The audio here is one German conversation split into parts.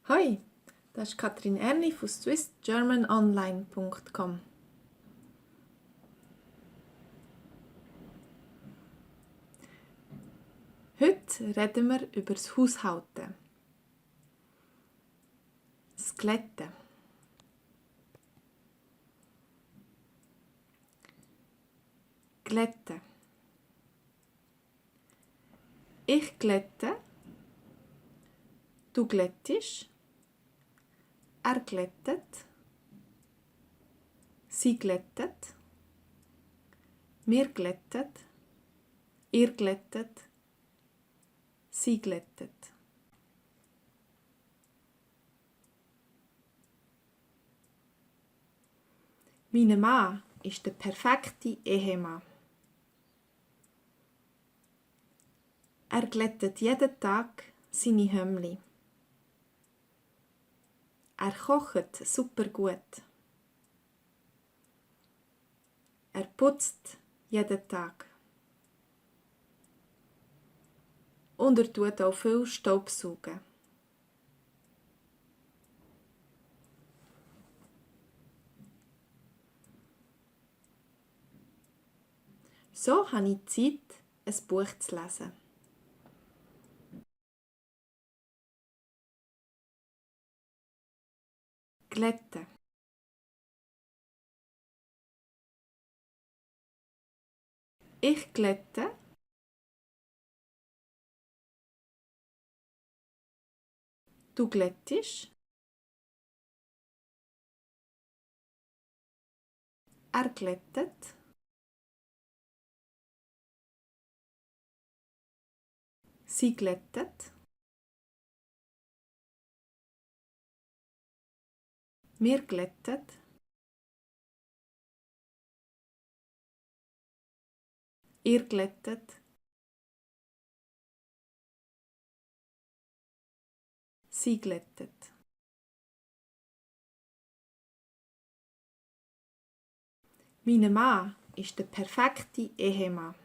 Hoi, das ist Katrin Erni von swissgermanonline.com. Heute reden wir über das Haushalten. Das Gletten. Glätten. Ich glätte. Du glättest. Er glättet. Sie glättet. Wir glättet. Ihr glättet. Sie glättet. Mein Mann ist der perfekte Ehemann. Er glättet jeden Tag seine Hömmli. Er kocht super gut. Er putzt jeden Tag. Und er tut auch viel Staubsaugen. So habe ich Zeit, ein Buch zu lesen. Glätten. Ich glätte. Du glättest. Er glättet. Sie glättet. Wir glättet. Ihr glättet. Sie glättet. Mein Mann ist der perfekte Ehemann.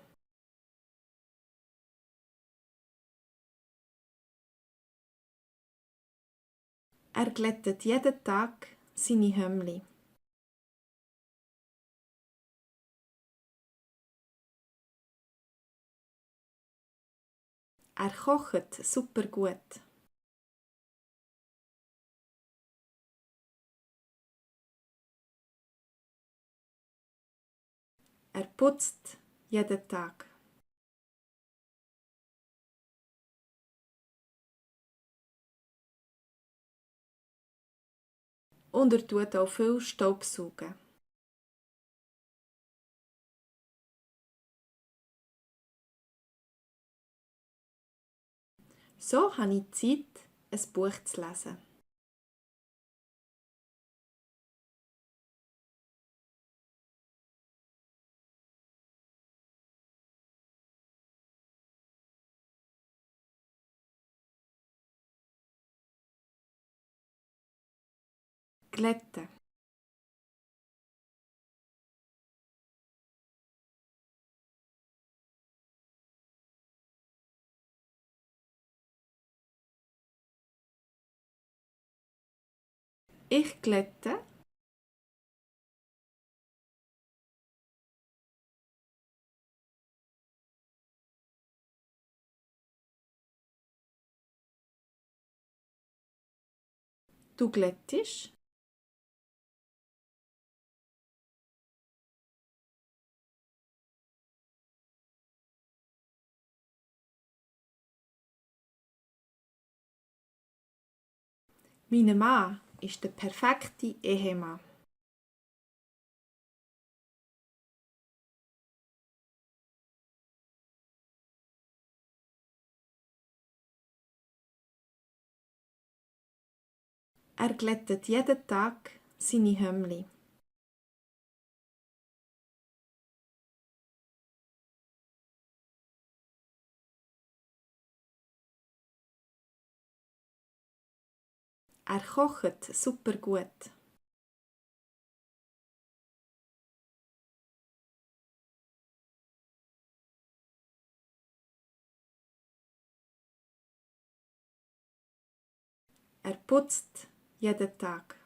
Er glättet jeden Tag seine Hömmli. Er kocht super gut. Er putzt jeden Tag. Und er tut auch viel Staubsaugen. So habe ich Zeit, ein Buch zu lesen. Glätten. Ich glätte. Du glättest. Mein Mann ist der perfekte Ehemann. Er glättet jeden Tag seine Hömmli. Er kocht super gut. Er putzt jeden Tag.